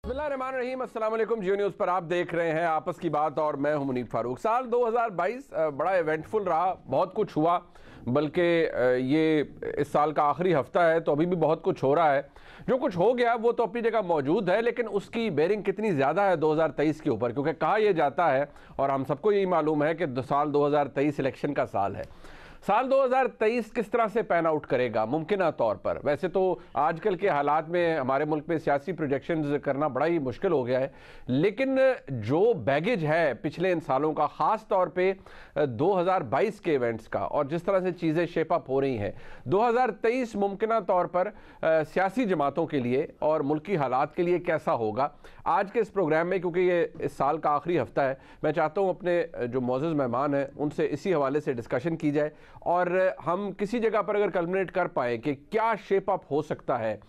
बिस्मिल्लाहिर्रहमानिर्रहीम, अस्सलाम वालेकुम। जियो न्यूज़ पर आप देख रहे हैं आपस की बात और मैं हूं मुनीब फारूक। साल 2022 बड़ा इवेंटफुल रहा, बहुत कुछ हुआ, बल्कि ये इस साल का आखिरी हफ्ता है तो अभी भी बहुत कुछ हो रहा है। जो कुछ हो गया वो तो अपनी जगह मौजूद है, लेकिन उसकी बेरिंग कितनी ज़्यादा है 2023 के ऊपर, क्योंकि कहा यह जाता है और हम सबको यही मालूम है कि साल 2023 इलेक्शन का साल है। साल 2023 किस तरह से पैन आउट करेगा मुमकिन तौर पर? वैसे तो आजकल के हालात में हमारे मुल्क में सियासी प्रोजेक्शंस करना बड़ा ही मुश्किल हो गया है, लेकिन जो बैगेज है पिछले इन सालों का, ख़ास तौर पे 2022 के इवेंट्स का और जिस तरह से चीज़ें शेप अप हो रही हैं, 2023 मुमकिन तौर पर सियासी जमातों के लिए और मुल्की हालात के लिए कैसा होगा? आज के इस प्रोग्राम में, क्योंकि ये इस साल का आखिरी हफ्ता है, मैं चाहता हूँ अपने जो मौजूद मेहमान हैं उनसे इसी हवाले से डिस्कशन की जाए और हम किसी जगह पर अगर कल्मिनेट कर पाए कि क्या शेप अप हो सकता है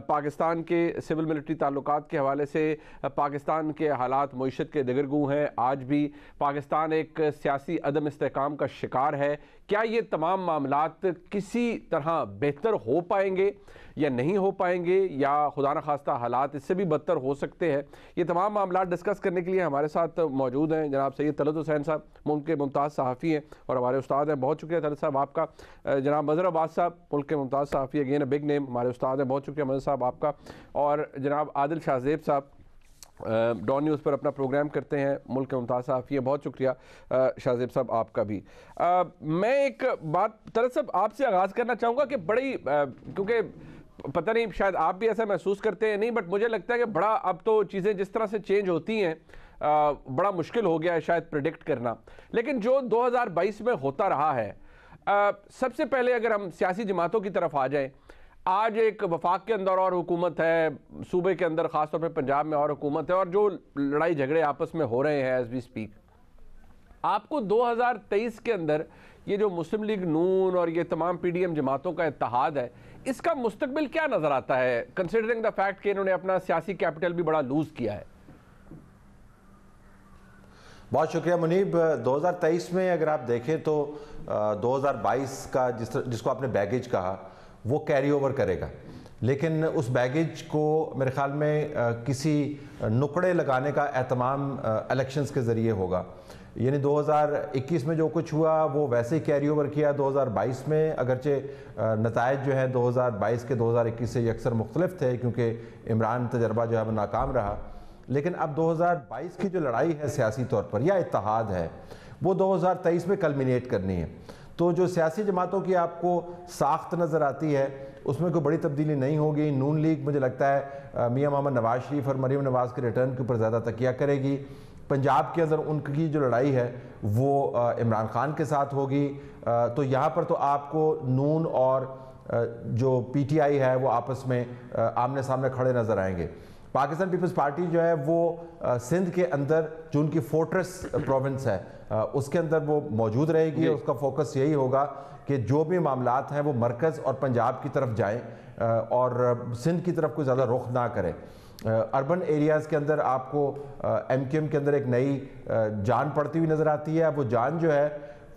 पाकिस्तान के सिविल मिलिट्री ताल्लुकात के हवाले से। पाकिस्तान के हालात मईशत के दिगरगू हैं, आज भी पाकिस्तान एक सियासी अदम इस्तेहकाम का शिकार है। क्या ये तमाम मामलात किसी तरह बेहतर हो पाएंगे या नहीं हो पाएंगे, या खुदा न खास्ता हालात इससे भी बदतर हो सकते हैं? ये तमाम मामलात डिस्कस करने के लिए हमारे साथ मौजूद हैं जनाब सैयद तलत हुसैन साहब, मुल्क के मुमताज़ सहाफ़ी हैं और हमारे उस्ताद हैं। बहुत शुक्रिया तलत साहब आपका। जनाब मज़हर अब्बास साहब, मुल्क के मुमताज़ सहाफ़ी, अगेन बिग नेम, हमारे उस्ताद हैं। बहुत शुक्रिया मज़हर साहब आपका। और जनाब आदिल शाहज़ेब साहब, डॉन न्यूज़ पर अपना प्रोग्राम करते हैं, मुल्क के मुमताज़ सहाफ़ी हैं। बहुत शुक्रिया शाहज़ेब साहब आपका भी। मैं एक बात तलत साहब आपसे आगाज़ करना चाहूँगा कि बड़ी क्योंकि पता नहीं शायद आप भी ऐसा महसूस करते हैं नहीं, बट मुझे लगता है कि बड़ा अब तो चीज़ें जिस तरह से चेंज होती हैं बड़ा मुश्किल हो गया है शायद प्रेडिक्ट करना। लेकिन जो 2022 में होता रहा है, सबसे पहले अगर हम सियासी जमातों की तरफ आ जाएं, आज एक वफाक के अंदर और हुकूमत है, सूबे के अंदर ख़ासतौर पर पंजाब में और हुकूमत है, और जो लड़ाई झगड़े आपस में हो रहे हैं एज वी स्पीक, आपको 2023 के अंदर ये जो मुस्लिम लीग नून और ये तमाम पीडीएम जमातों का इत्तेहाद है, इसका मुस्तकबिल क्या नजर आता है, कंसिडरिंग द फैक्ट कि इन्होंने अपना सियासी कैपिटल भी बड़ा लूज किया है? बहुत शुक्रिया मुनीब। 2023 में अगर आप देखें तो 2022 का जिसको आपने बैगेज कहा वो कैरी ओवर करेगा, लेकिन उस बैगेज को मेरे ख्याल में किसी नुकड़े लगाने का एहतमाम इलेक्शंस के ज़रिए होगा। यानी 2021 में जो कुछ हुआ वो वैसे ही कैरी ओवर किया 2022 में, अगरचे नताइज जो है 2022 के 2021 से अक्सर मुख्तलिफ थे क्योंकि इमरान तजर्बा जो है वो नाकाम रहा। लेकिन अब 2022 की जो लड़ाई है सियासी तौर पर या इत्तेहाद है वो 2023 में कल्मिनेट करनी है। तो जो सियासी जमातों की आपको साख्त नज़र आती है उसमें कोई बड़ी तब्दीली नहीं होगी। नून लीग मुझे लगता है मियां मोहम्मद नवाज शरीफ और मरीम नवाज़ के रिटर्न के ऊपर ज़्यादा तकिया करेगी। पंजाब के अंदर उनकी जो लड़ाई है वो इमरान खान के साथ होगी। तो यहाँ पर तो आपको नून और जो पीटीआई है वो आपस में आमने सामने खड़े नज़र आएंगे। पाकिस्तान पीपल्स पार्टी जो है वो सिंध के अंदर जो उनकी फोर्ट्रेस प्रोविंस है उसके अंदर वो मौजूद रहेगी। उसका फोकस यही होगा कि जो भी मामलात हैं वो मरकज़ और पंजाब की तरफ जाएँ और सिंध की तरफ कोई ज़्यादा रुख ना करें। अर्बन एरियाज़ के अंदर आपको एमक्यूएम के अंदर एक नई जान पड़ती हुई नज़र आती है। वो जान जो है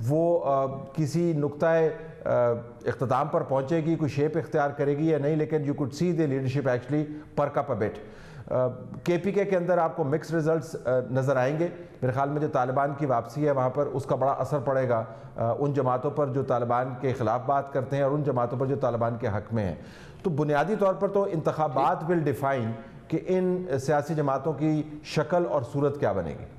वो किसी नुक्ताए इख्तिताम पर पहुँचेगी, कोई शेप इख्तियार करेगी या नहीं, लेकिन you could see the leadership actually परक अप अ बिट। केपीके के अंदर आपको मिक्स रिजल्ट्स नज़र आएंगे। मेरे ख्याल में जो तालिबान की वापसी है वहाँ पर उसका बड़ा असर पड़ेगा उन जमातों पर जो तालिबान के ख़िलाफ़ बात करते हैं और उन जमातों पर जो तालिबान के हक़ में हैं। तो बुनियादी तौर पर तो इंतखाबात विल डिफ़ाइन कि इन सियासी जमातों की शक्ल और सूरत क्या बनेगी।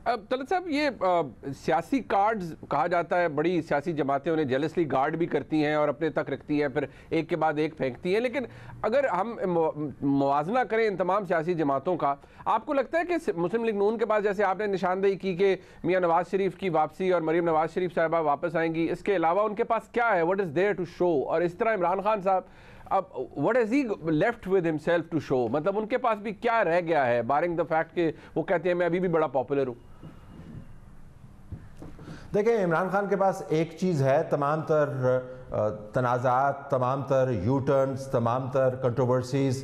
अब तलत साहब, ये सियासी कार्ड्स कहा जाता है, बड़ी सियासी जमातें उन्हें जेलसली गार्ड भी करती हैं और अपने तक रखती हैं, फिर एक के बाद एक फेंकती हैं। लेकिन अगर हम मुवाजना करें इन तमाम सियासी जमातों का, आपको लगता है कि मुस्लिम लीग नून के पास, जैसे आपने निशानदेही की कि मियां नवाज शरीफ की वापसी और मरीम नवाज शरीफ साहिबा वापस आएंगी, इसके अलावा उनके पास क्या है, what is there to show? और इस तरह इमरान खान साहब, अब what is he left with himself to show? मतलब उनके पास भी क्या रह गया है, बारिंग द फैक्ट कि वो कहते हैं मैं अभी भी बड़ा पॉपुलर हूँ? देखिए, इमरान खान के पास एक चीज़ है, तमाम तर तनाज़ात, तमाम तर यू टर्न्स, तमाम तर कंट्रोवर्सीज़,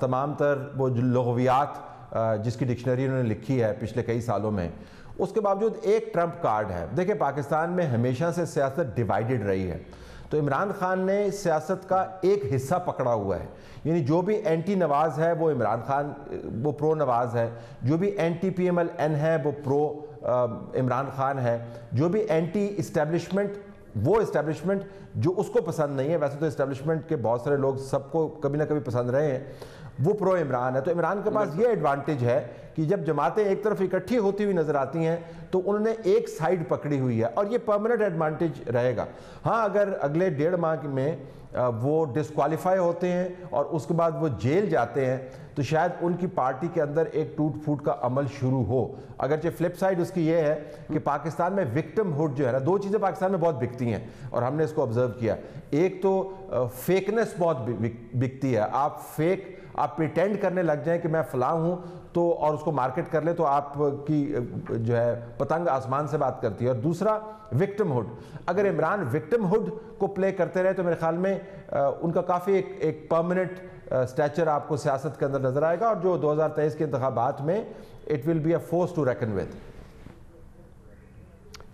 तमाम तर वो लग़वियात जिसकी डिक्शनरी उन्होंने लिखी है पिछले कई सालों में, उसके बावजूद एक ट्रम्प कार्ड है। देखिए, पाकिस्तान में हमेशा से सियासत डिवाइडेड रही है। तो इमरान खान ने सियासत का एक हिस्सा पकड़ा हुआ है, यानी जो भी एंटी नवाज़ है वो इमरान खान, वो प्रो नवाज़ है, जो भी एंटी PMLN है वो प्रो इमरान खान है, जो भी एंटी इस्टेब्लिशमेंट वो इस्टेब्लिशमेंट जो उसको पसंद नहीं है, वैसे तो इस्टेब्लिशमेंट के बहुत सारे लोग सबको कभी ना कभी पसंद रहे हैं, वो प्रो इमरान है। तो इमरान के पास ये एडवांटेज है कि जब जमातें एक तरफ इकट्ठी होती हुई नजर आती हैं तो उन्होंने एक साइड पकड़ी हुई है और ये परमानेंट एडवांटेज रहेगा। हाँ, अगर अगले 1.5 माह में वो डिस्क्वालीफाई होते हैं और उसके बाद वो जेल जाते हैं तो शायद उनकी पार्टी के अंदर एक टूट फूट का अमल शुरू हो। अगरचे फ्लिप साइड उसकी ये है कि पाकिस्तान में विक्टिमहुड जो है ना, दो चीज़ें पाकिस्तान में बहुत बिकती हैं और हमने इसको ऑब्जर्व किया। एक तो फेकनेस बहुत बिकती है, आप प्रिटेंड करने लग जाएं कि मैं फलां हूं तो, और उसको मार्केट कर ले तो आपकी जो है पतंग आसमान से बात करती है। और दूसरा विक्टिमहुड, अगर इमरान विक्टिमहुड को प्ले करते रहे तो मेरे ख्याल में उनका काफ़ी एक परमानेंट स्टैचर आपको सियासत के अंदर नजर आएगा और जो 2023 के इंतखाबात में it will be a force to reckon with.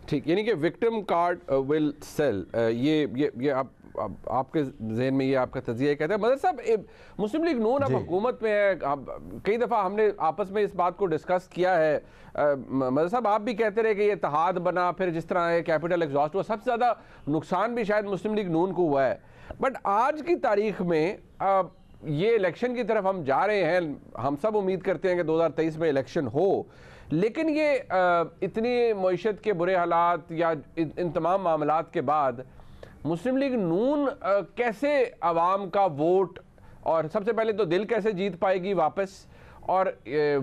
ठीक, यानी कि विक्टिम कार्ड विल सेल, ये आपके जहन में ये आपका तजिया कहता है। मदर साहब, मुस्लिम लीग नून अब हुकूमत में है, कई दफ़ा हमने आपस में इस बात को डिस्कस किया है। मदर साहब, आप भी कहते रहे कि ये इत्तेहाद बना, फिर जिस तरह है कैपिटल एग्जॉस्ट हुआ, सबसे ज़्यादा नुकसान भी शायद मुस्लिम लीग नून को हुआ है। बट आज की तारीख में ये इलेक्शन की तरफ हम जा रहे हैं, हम सब उम्मीद करते हैं कि 2023 में इलेक्शन हो, लेकिन ये इतनी मईशत के बुरे हालात या इन तमाम मामलात के बाद मुस्लिम लीग नून कैसे अवाम का वोट, और सबसे पहले तो दिल कैसे जीत पाएगी वापस, और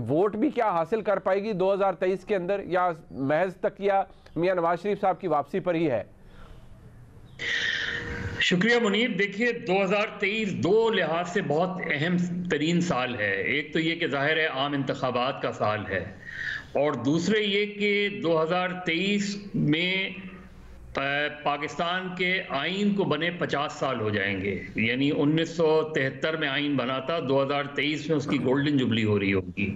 वोट भी क्या हासिल कर पाएगी 2023 के अंदर, या महज तकिया मियां नवाज शरीफ साहब की वापसी पर ही है? शुक्रिया मुनीब। देखिए, 2023 दो लिहाज से बहुत अहम तरीन साल है। एक तो ये कि जाहिर है आम इंतखाबात का साल है, और दूसरे ये कि 2023 में पाकिस्तान के आइन को बने 50 साल हो जाएंगे। यानी 1973 में आइन बना था, 2023 में उसकी गोल्डन जुबली हो रही होगी।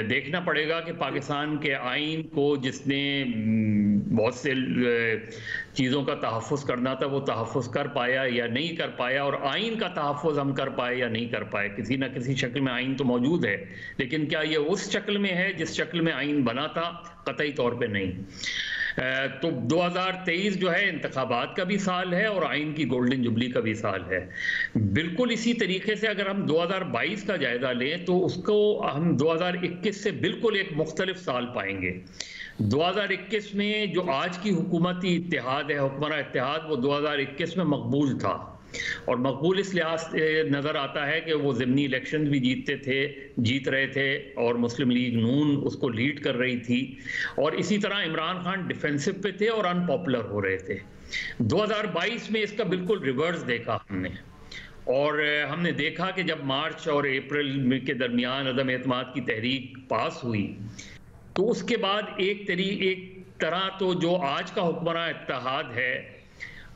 देखना पड़ेगा कि पाकिस्तान के आइन को जिसने बहुत से चीज़ों का तहफ़्फ़ुज़ करना था वो तहफ़्फ़ुज़ कर पाया या नहीं कर पाया, और आइन का तहफ़्फ़ुज़ हम कर पाए या नहीं कर पाए। किसी न किसी शक्ल में आइन तो मौजूद है, लेकिन क्या ये उस शक्ल में है जिस शक्ल में आइन बना था? कतई तौर पे नहीं। तो 2023 जो है इंतखाबात का भी साल है और आइन की गोल्डन जुबली का भी साल है। बिल्कुल इसी तरीके से अगर हम 2022 का जायजा लें तो उसको हम 2021 से बिल्कुल एक मुख्तलिफ साल पाएंगे। 2021 में जो आज की हुकूमती इत्तेहाद है, हुक्मरान इत्तेहाद, वो 2021 में मकबूल था, और मकबूल इस लिहाज से नज़र आता है कि वो ज़िमनी इलेक्शन भी जीत रहे थे और मुस्लिम लीग नून उसको लीड कर रही थी, और इसी तरह इमरान खान डिफेंसिव पे थे और अनपॉपुलर हो रहे थे। 2022 में इसका बिल्कुल रिवर्स देखा हमने, और हमने देखा कि जब मार्च और अप्रैल के दरमियान अदम एतमाद की तहरीक पास हुई तो उसके बाद एक तरह तो जो आज का हुक्मरान इत्तेहाद है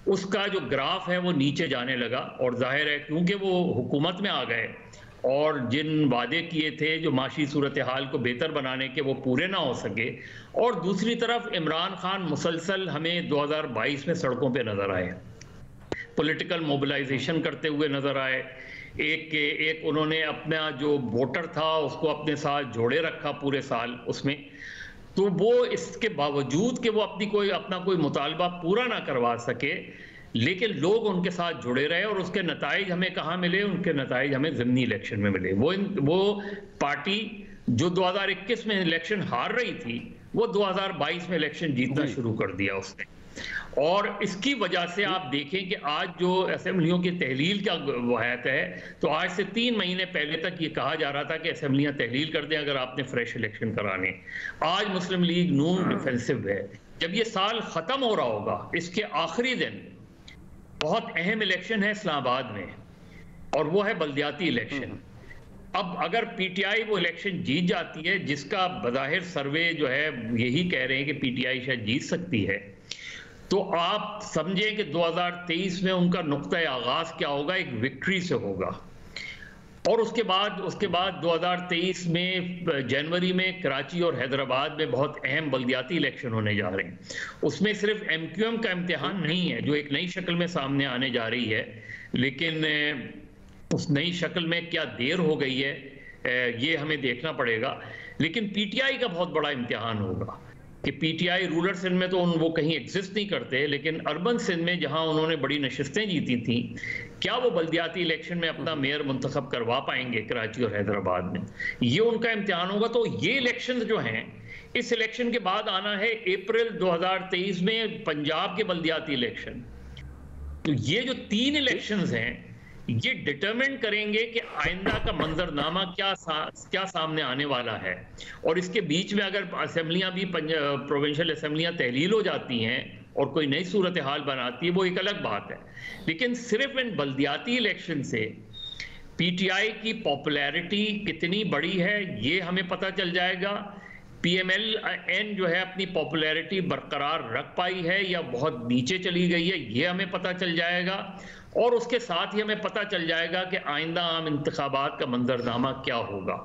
उसका जो ग्राफ है वो नीचे जाने लगा, और जाहिर है क्योंकि वो हुकूमत में आ गए और जिन वादे किए थे जो माशी सूरत हाल को बेहतर बनाने के वो पूरे ना हो सके, और दूसरी तरफ इमरान खान मुसलसल हमें 2022 में सड़कों पे नज़र आए, पॉलिटिकल मोबिलाइजेशन करते हुए नज़र आए। एक उन्होंने अपना जो वोटर था उसको अपने साथ जोड़े रखा पूरे साल उसमें, तो वो इसके बावजूद कि वो अपना कोई मुतालबा पूरा ना करवा सके, लेकिन लोग उनके साथ जुड़े रहे, और उसके नताइज हमें कहाँ मिले? उनके नताइज हमें ज़िमनी इलेक्शन में मिले। वो पार्टी जो 2021 में इलेक्शन हार रही थी वो 2022 में इलेक्शन जीतना शुरू कर दिया उसने, और इसकी वजह से आप देखें कि आज जो असेंबलियों की तहलील का वहत है, तो आज से 3 महीने पहले तक ये कहा जा रहा था कि असेंबलियां तहलील कर दें अगर आपने फ्रेश इलेक्शन कराने। आज मुस्लिम लीग नून डिफेंसिव है। जब ये साल खत्म हो रहा होगा, इसके आखिरी दिन बहुत अहम इलेक्शन है इस्लामाबाद में, और वो है बल्दियाती इलेक्शन। अब अगर पीटीआई वो इलेक्शन जीत जाती है, जिसका बज़ाहिर सर्वे जो है यही कह रहे हैं कि पीटीआई शायद जीत सकती है, तो आप समझें कि 2023 में उनका नुक्ता आगाज क्या होगा? एक विक्ट्री से होगा। और उसके बाद 2023 में जनवरी में कराची और हैदराबाद में बहुत अहम बल्दियाती इलेक्शन होने जा रहे हैं। उसमें सिर्फ एमक्यूएम का इम्तिहान नहीं है जो एक नई शक्ल में सामने आने जा रही है, लेकिन उस नई शक्ल में क्या देर हो गई है ये हमें देखना पड़ेगा। लेकिन पीटीआई का बहुत बड़ा इम्तिहान होगा कि पीटीआई रूरल सिंध में तो वो कहीं एग्जिस्ट नहीं करते, लेकिन अर्बन सिंध में जहां उन्होंने बड़ी नशिस्तें जीती थी, क्या वो बल्दियाती इलेक्शन में अपना मेयर मुंतखब करवा पाएंगे कराची और हैदराबाद में, ये उनका इम्तिहान होगा। तो ये इलेक्शन जो हैं, इस इलेक्शन के बाद आना है अप्रैल 2023 में पंजाब के बल्दियाती इलेक्शन। तो ये जो 3 इलेक्शंस हैं ये डिटरमिन करेंगे कि आइंदा का मंजरनामा क्या सामने आने वाला है। और इसके बीच में अगर असेंबलियां भी प्रोविंशियल असेंबलियां तहलील हो जाती हैं और कोई नई सूरत हाल बनाती है, वो एक अलग बात है। लेकिन सिर्फ इन बल्दियाती इलेक्शन से पीटीआई की पॉपुलैरिटी कितनी बड़ी है ये हमें पता चल जाएगा। पीएमएल-एन जो है अपनी पॉपुलैरिटी बरकरार रख पाई है या बहुत नीचे चली गई है, ये हमें पता चल जाएगा। और उसके साथ ही हमें पता चल जाएगा कि आइंदा आम इंतखाबात का मंजरनामा क्या होगा।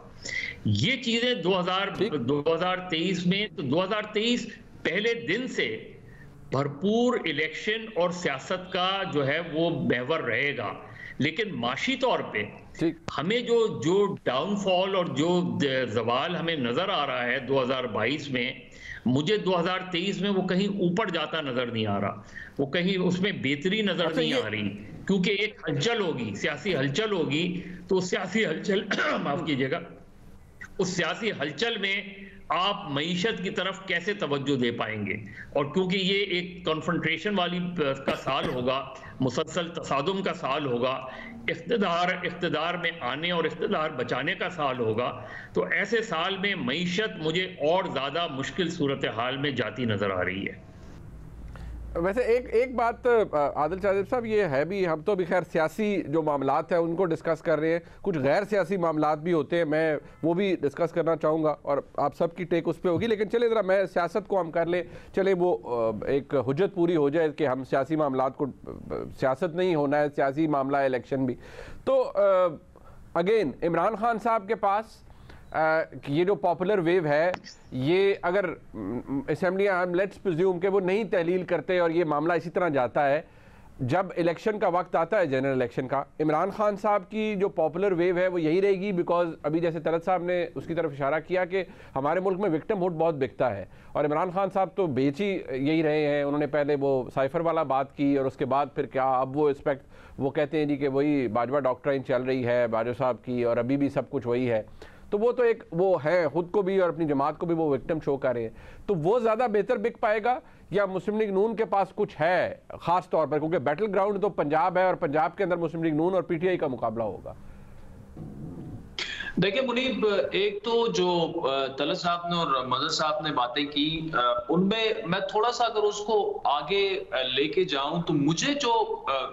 ये चीजें 2023 में, तो 2023 पहले दिन से भरपूर इलेक्शन और सियासत का जो है वो महवर रहेगा। लेकिन माशी तौर पे हमें जो डाउनफॉल और जो जवाल हमें नजर आ रहा है 2022 में, मुझे 2023 में वो कहीं ऊपर जाता नजर नहीं आ रहा, वो कहीं उसमें बेहतरी नजर नहीं आ रही, क्योंकि एक हलचल होगी, सियासी हलचल होगी। तो सियासी हलचल माफ कीजिएगा, उस सियासी हलचल में आप मईशत की तरफ कैसे तवज्जो दे पाएंगे। और क्योंकि ये एक कॉन्फ्रंटेशन वाली का साल होगा, मुसलसल तसादुम का साल होगा, इख्तिदार में आने और इख्तिदार बचाने का साल होगा, तो ऐसे साल में मईशत मुझे और ज़्यादा मुश्किल सूरत हाल में जाती नज़र आ रही है। वैसे एक बात आदिल शाहज़ेब साहब, ये है भी, हम तो भी खैर सियासी जो मामलात हैं उनको डिस्कस कर रहे हैं, कुछ गैर सियासी मामलात भी होते हैं, मैं वो भी डिस्कस करना चाहूँगा और आप सबकी टेक उस पर होगी। लेकिन चले ज़रा मैं सियासत को हम कर ले, चले वो एक हुज्जत पूरी हो जाए कि हम सियासी मामलात को, सियासत नहीं होना है, सियासी मामला है इलेक्शन भी। तो अगेन इमरान खान साहब के पास ये जो पॉपुलर वेव है, ये अगर असेंबली हम लेट्स प्रिज्यूम के वो नहीं तहलील करते और ये मामला इसी तरह जाता है, जब इलेक्शन का वक्त आता है जनरल इलेक्शन का, इमरान खान साहब की जो पॉपुलर वेव है वो यही रहेगी। बिकॉज अभी जैसे तलत साहब ने उसकी तरफ इशारा किया कि हमारे मुल्क में विक्टिम हुड बहुत बिकता है, और इमरान खान साहब तो बेच ही यही रहे हैं। उन्होंने पहले वो साइफर वाला बात की और उसके बाद फिर क्या, अब वो रिस्पेक्ट, वो कहते हैं जी कि वही बाजवा डॉक्ट्राइन चल रही है बाजवा साहब की, और अभी भी सब कुछ वही है। तो वो तो एक वो है, खुद को भी और अपनी जमात को भी वो विक्टिम शो कर रहे हैं। तो वो ज़्यादा बेहतर बिक पाएगा या मुस्लिम लीग नून के पास कुछ है ख़ास तौर पर, क्योंकि बैटल ग्राउंड तो पंजाब है और पंजाब के अंदर मुस्लिम लीग नून और पीटीआई का मुकाबला होगा। देखिए मुनीब, एक तो जो तलत साहब ने और मदद साहब ने बातें की, उनमें मैं थोड़ा सा अगर उसको आगे लेके जाऊं तो मुझे जो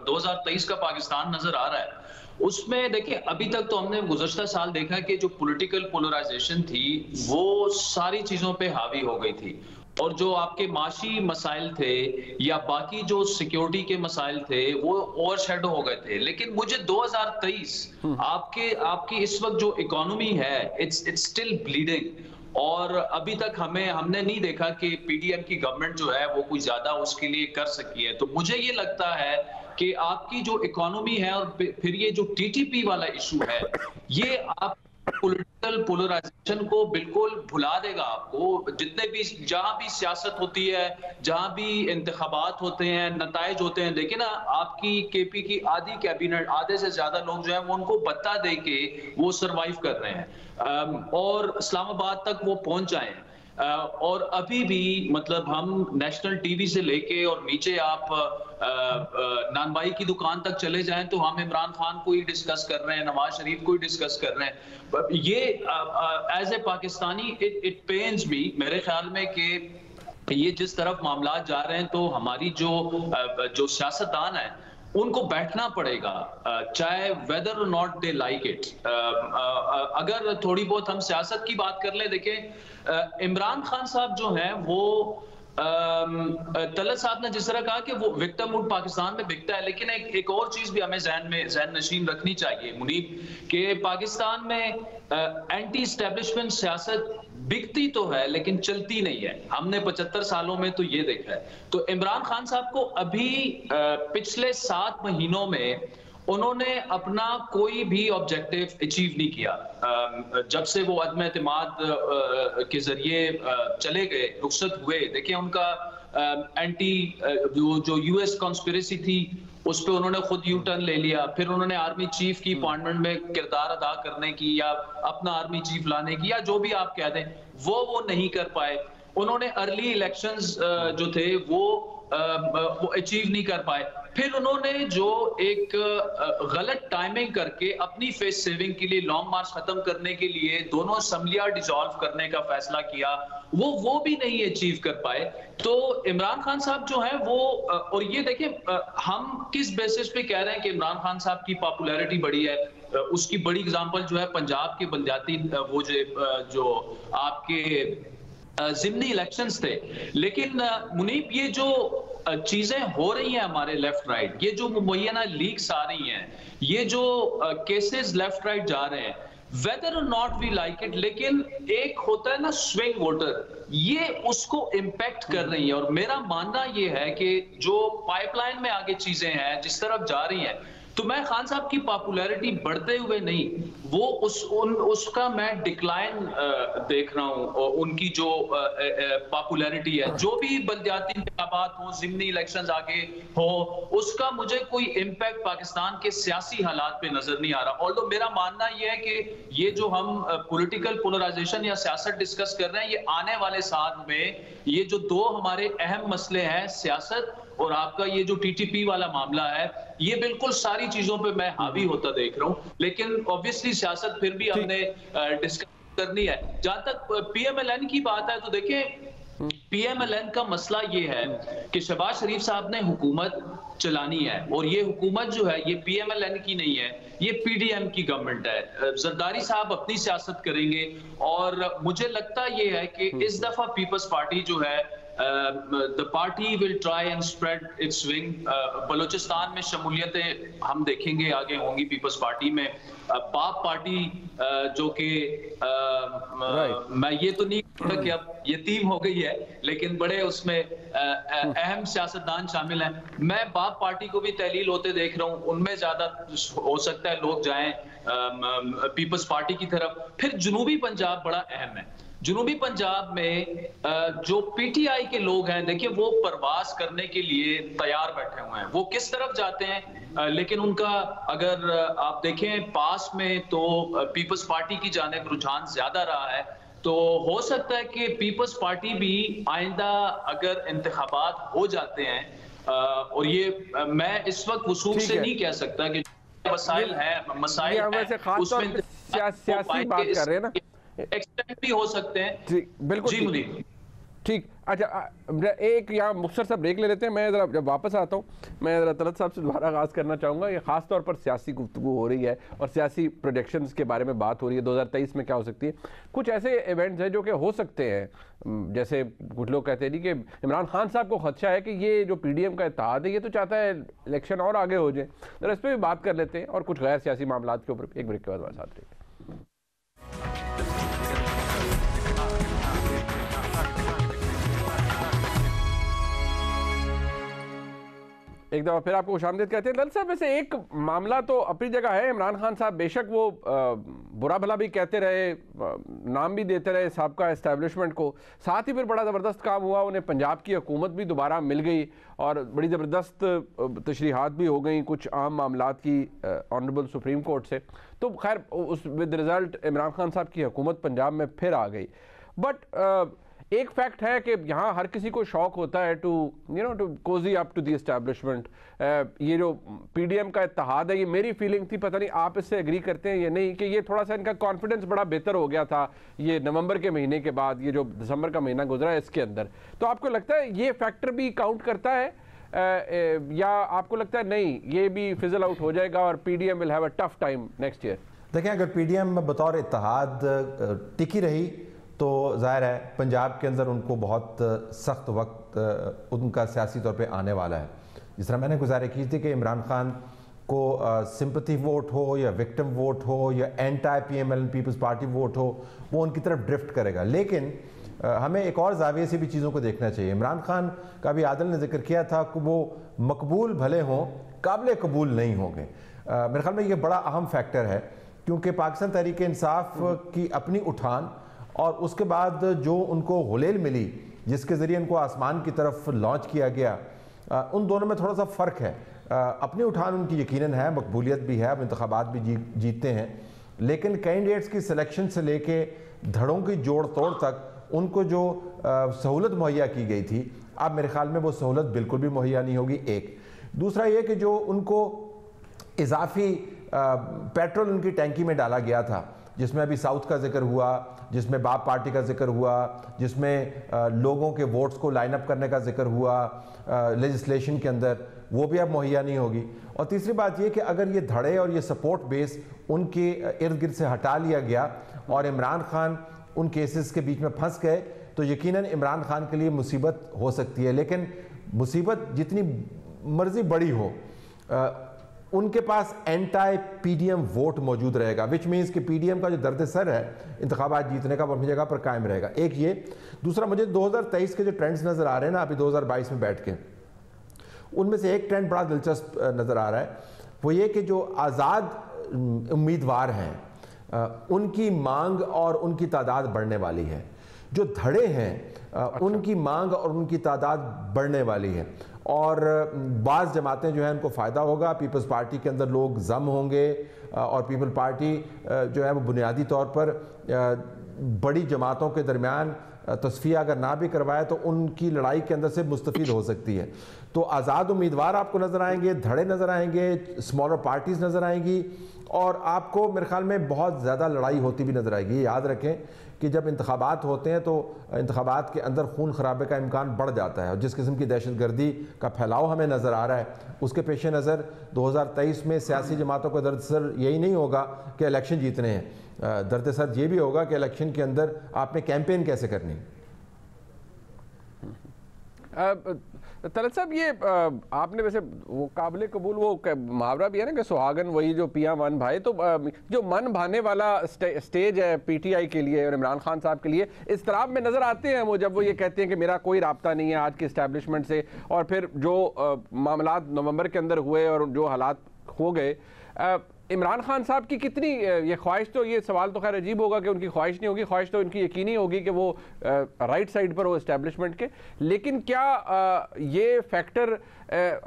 2023 का पाकिस्तान नजर आ रहा है उसमें देखिए, अभी तक तो हमने गुज़श्ता साल देखा कि जो पॉलिटिकल पोलराइजेशन थी वो सारी चीजों पे हावी हो गई थी, और जो आपके माशी मसाइल थे या बाकी जो सिक्योरिटी के मसाइल थे वो ओवरशैडो हो गए थे। लेकिन मुझे 2023 आपकी इस वक्त जो इकोनॉमी है, इट्स स्टिल ब्लीडिंग, और अभी तक हमने नहीं देखा कि पीडीएम की गवर्नमेंट जो है वो कुछ ज्यादा उसके लिए कर सकी है। तो मुझे ये लगता है कि आपकी जो इकोनॉमी है और फिर ये जो टीटीपी वाला इशू है, ये आप पॉलिटिकल पोलराइजेशन को बिल्कुल भुला देगा आपको। जितने भी, जहां भी सियासत होती है, जहां भी इंतखाबात होते हैं, नताइज होते हैं, देखिए ना, आपकी केपी की आधी कैबिनेट, आधे से ज्यादा लोग जो है वो उनको बत्ता दे के वो सरवाइव कर रहे हैं और इस्लामाबाद तक वो पहुंच जाए। और अभी भी मतलब हम नेशनल टीवी से लेके और नीचे आप नानबाई की दुकान तक चले जाएं तो हम इमरान खान को ही डिस्कस कर रहे हैं, नवाज शरीफ को ही डिस्कस कर रहे हैं। ये as a Pakistani it pains me, मेरे ख्याल में कि ये जिस तरफ मामला जा रहे हैं तो हमारी जो सियासतदान है उनको बैठना पड़ेगा, चाहे वेदर और नॉट दे लाइक इट। अगर थोड़ी बहुत हम सियासत की बात कर ले, देखें इमरान खान साहब जो हैं वो तलत साहब ने जिस तरह कहा कि वो विक्टिमहुड पाकिस्तान में बिकता है, लेकिन एक और चीज भी हमें जहन नशीन रखनी चाहिए मुनीब, कि पाकिस्तान में एंटी इस्टेब्लिशमेंट सियासत बिकती तो है लेकिन चलती नहीं है। हमने 75 सालों में तो ये देखा है। तो इमरान खान साहब को अभी पिछले 7 महीनों में उन्होंने अपना कोई भी ऑब्जेक्टिव अचीव नहीं किया। जब से वो अदम एतमाद के जरिए चले गए, रुखसत हुए, देखिए उनका एंटी जो यूएस कॉन्स्पिरेसी थी उस पर उन्होंने खुद यू टर्न ले लिया। फिर उन्होंने आर्मी चीफ की अपॉइंटमेंट में किरदार अदा करने की या अपना आर्मी चीफ लाने की या जो भी आप कह दें, वो नहीं कर पाए। उन्होंने अर्ली इलेक्शंस जो थे वो अचीव नहीं कर पाए। फिर उन्होंने जो एक गलत टाइमिंग करके अपनी फेस सेविंग के लिए लॉन्ग मार्च खत्म करने के लिए दोनों असेंबलियां डिसॉल्व करने का फैसला किया, वो भी नहीं अचीव कर पाए। तो इमरान खान साहब जो है वो, और ये देखिए हम किस बेसिस पे कह रहे हैं कि इमरान खान साहब की पॉपुलैरिटी बढ़ी है, उसकी बड़ी एग्जांपल जो है पंजाब के बलदियाती वो जो आपके जिमनी इलेक्शंस थे। लेकिन मुनीब ये जो चीजें हो रही हैं हमारे लेफ्ट राइट, ये जो मुबैना लीक्स आ रही हैं, ये जो केसेस लेफ्ट राइट जा रहे हैं, वेदर और नॉट वी लाइक इट, लेकिन एक होता है ना स्विंग वोटर, ये उसको इम्पैक्ट कर रही है। और मेरा मानना ये है कि जो पाइपलाइन में आगे चीजें हैं जिस तरफ जा रही हैं, तो मैं खान साहब की पॉपुलैरिटी बढ़ते हुए नहीं, वो उसका मैं डिक्लाइन देख रहा हूं। उनकी जो पॉपुलैरिटी है, जो भी बलदियाती इंतखाबात हो, ज़िमनी इलेक्शंस आगे हो, उसका मुझे कोई इम्पैक्ट पाकिस्तान के सियासी हालात पे नजर नहीं आ रहा। ऑल्दो मेरा मानना यह है कि ये जो हम पॉलिटिकल पोलराइजेशन या सियासत डिस्कस कर रहे हैं, ये आने वाले साल में ये जो दो हमारे अहम मसले हैं, सियासत और आपका ये जो टीटीपी वाला मामला है, ये बिल्कुल सारी चीजों पे मैं हावी होता देख रहा हूं। लेकिन ऑब्वियसली सियासत फिर भी हमने डिस्कस करनी है। जहां तक पीएमएलएन की बात है, तो देखिए पीएमएलएन का मसला ये है कि शहबाज शरीफ साहब ने हुकूमत चलानी है, और ये हुकूमत जो है ये पीएमएलएन की नहीं है, ये पीडीएम की गवर्नमेंट है। जरदारी साहब अपनी सियासत करेंगे, और मुझे लगता ये है कि इस दफा पीपल्स पार्टी जो है the party will try and spread its wing। Balochistan में शमूलियतें हम देखेंगे आगे होंगी पीपल्स पार्टी में। पाप पार्टी जो कि मैं ये तो नहीं कहता कि अब यतीम हो गई है, लेकिन बड़े उसमें अहम सियासतदान शामिल हैं। मैं बाप पार्टी को भी तहलील होते देख रहा हूँ, उनमें ज्यादा हो सकता है लोग जाएं पीपल्स पार्टी की तरफ। फिर जनूबी पंजाब बड़ा अहम है। जनूबी पंजाब में जो पीटीआई के लोग हैं, देखिए वो प्रवास करने के लिए तैयार बैठे हुए हैं, वो किस तरफ जाते हैं, लेकिन उनका अगर आप देखें पास में तो पीपल्स पार्टी की जानिब रुझान ज्यादा रहा है। तो हो सकता है कि पीपल्स पार्टी भी आइंदा अगर इंतखाबात हो जाते हैं, और ये मैं इस वक्त वसूख से नहीं कह सकता कि मसाइल है उसमें सियासी बात कर रहे हैं ना, एक्सटेंड भी हो सकते हैं। जी बिल्कुल जी मुनीब, ठीक। अच्छा एक यहाँ मुख्तसर सा ब्रेक ले लेते हैं। मैं ज़रा जब वापस आता हूँ, मैं ज़रा तलत साहब से दोबारा आगाज़ करना चाहूँगा। ये ख़ास तौर पर सियासी गुफ्तगू हो रही है और सियासी प्रोजेक्शंस के बारे में बात हो रही है। 2023 में क्या हो सकती है, कुछ ऐसे इवेंट्स हैं जो कि हो सकते हैं, जैसे कुछ लोग कहते हैं कि इमरान खान साहब को खदशा है कि ये जो पीडीएम का इत्तेहाद है ये तो चाहता है इलेक्शन और आगे हो जाए। ज़रा इस पर भी बात कर लेते हैं, और कुछ गैर सियासी मामला के ऊपर एक ब्रेक के बाद हमारे साथ रहिए। एक दफ़ा फिर आपको खुशामदीद कहते हैं। दरअसल साहब वैसे एक मामला तो अपनी जगह है, इमरान खान साहब बेशक वो बुरा भला भी कहते रहे, नाम भी देते रहे सबका इस्टेब्लिशमेंट को, साथ ही फिर बड़ा ज़बरदस्त काम हुआ, उन्हें पंजाब की हुकूमत भी दोबारा मिल गई और बड़ी ज़बरदस्त तशरीहात भी हो गई कुछ आम मामलात की ऑनरेबल सुप्रीम कोर्ट से। तो खैर उस विद रिज़ल्ट इमरान खान साहब की हुकूमत पंजाब में फिर आ गई। बट एक फैक्ट है कि यहाँ हर किसी को शौक होता है to cozy up to the establishment. ये जो पीडीएम का इत्तेहाद है, ये मेरी फीलिंग थी, पता नहीं आप इससे एग्री करते हैं या नहीं, कि ये थोड़ा सा इनका कॉन्फिडेंस बड़ा बेहतर हो गया था ये नवंबर के महीने के बाद, ये जो दिसंबर का महीना गुजरा है इसके अंदर। तो आपको लगता है ये फैक्टर भी काउंट करता है, या आपको लगता है नहीं ये भी फिजल आउट हो जाएगा और PDM will have a tough time next year? देखिए, अगर पीडीएम बतौर इत्तेहाद टिकी रही तो जाहिर है पंजाब के अंदर उनको बहुत सख्त वक्त उनका सियासी तौर पे आने वाला है। जिस तरह मैंने गुजारिश की थी कि इमरान खान को सिंपैथी वोट हो या विक्टिम वोट हो या anti PML Peoples Party vote हो, वो उनकी तरफ ड्रिफ्ट करेगा। लेकिन हमें एक और जाविये से भी चीज़ों को देखना चाहिए। इमरान खान का भी आदिल ने जिक्र किया था कि वो मकबूल भले हों, काबिल कबूल नहीं होंगे। मेरे ख्याल में ये बड़ा अहम फैक्टर है, क्योंकि पाकिस्तान तहरीक इंसाफ की अपनी उठान और उसके बाद जो उनको हुलेल मिली जिसके ज़रिए उनको आसमान की तरफ लॉन्च किया गया, उन दोनों में थोड़ा सा फ़र्क है। अपनी उठान उनकी यकीनन है, मकबूलियत भी है, अब इंतखाबात भी जीतते हैं, लेकिन कैंडिडेट्स की सिलेक्शन से लेके धड़ों की जोड़ तोड़ तक उनको जो सहूलत मुहैया की गई थी, अब मेरे ख्याल में वो सहूलत बिल्कुल भी मुहैया नहीं होगी। एक दूसरा ये कि जो उनको इजाफी पेट्रोल उनकी टैंकी में डाला गया था, जिसमें अभी साउथ का जिक्र हुआ, जिसमें बाप पार्टी का जिक्र हुआ, जिसमें लोगों के वोट्स को लाइन अप करने का जिक्र हुआ लेजिस्लेशन के अंदर, वो भी अब मुहैया नहीं होगी। और तीसरी बात ये कि अगर ये धड़े और ये सपोर्ट बेस उनके इर्द गिर्द से हटा लिया गया और इमरान खान उन केसेस के बीच में फंस गए, तो यकीनन इमरान खान के लिए मुसीबत हो सकती है। लेकिन मुसीबत जितनी मर्जी बड़ी हो, उनके पास एंटी PDM वोट मौजूद रहेगा, विच मीन्स कि PDM का जो दर्द सर है इंतखाबात जीतने का वो अपनी जगह पर कायम रहेगा। एक ये, दूसरा मुझे 2023 के जो ट्रेंड्स नज़र आ रहे हैं ना अभी 2022 में बैठ के, उनमें से एक ट्रेंड बड़ा दिलचस्प नज़र आ रहा है, वो ये कि जो आज़ाद उम्मीदवार हैं उनकी मांग और उनकी तादाद बढ़ने वाली है। जो धड़े हैं उनकी मांग और उनकी तादाद बढ़ने वाली है, और बाज़ जमातें जो है उनको फ़ायदा होगा, पीपल्स पार्टी के अंदर लोग जम होंगे और पीपल पार्टी जो है वो बुनियादी तौर पर बड़ी जमातों के दरमियान तस्फिया अगर ना भी करवाए तो उनकी लड़ाई के अंदर से मुस्तफ़ीद हो सकती है। तो आज़ाद उम्मीदवार आपको नज़र आएंगे, धड़े नज़र आएंगे, स्मॉलर पार्टीज़ नज़र आएंगी, और आपको मेरे ख्याल में बहुत ज़्यादा लड़ाई होती भी नज़र आएगी। याद रखें कि जब इंतखाबात होते हैं तो इंतखाबात के अंदर खून खराबे का इम्कान बढ़ जाता है, और जिस किस्म की दहशतगर्दी का फैलाव हमें नज़र आ रहा है, उसके पेश नज़र 2023 में सियासी जमातों का दर्द सर यही नहीं होगा कि इलेक्शन जीतने हैं, दर्द सर ये भी होगा कि इलेक्शन के अंदर आपने कैंपेन कैसे करनी। तलत साहब, ये आपने वैसे वो काबिल कबूल वो मुहावरा भी है ना कि सुहागन वही जो पिया मन भाई, तो जो मन भाने वाला स्टेज है PTI के लिए और इमरान खान साहब के लिए, इस तरह में नज़र आते हैं वो जब वो ये कहते हैं कि मेरा कोई राब्ता नहीं है आज के इस्टेब्लिशमेंट से, और फिर जो मामलात नवंबर के अंदर हुए और जो हालात हो गए, इमरान खान साहब की कितनी ये ख्वाहिश, तो ये सवाल तो खैर अजीब होगा कि उनकी ख्वाहिश नहीं होगी, ख्वाहिश तो इनकी यकीनी होगी कि वो राइट साइड पर हो इस्टेब्लिशमेंट के, लेकिन क्या ये फैक्टर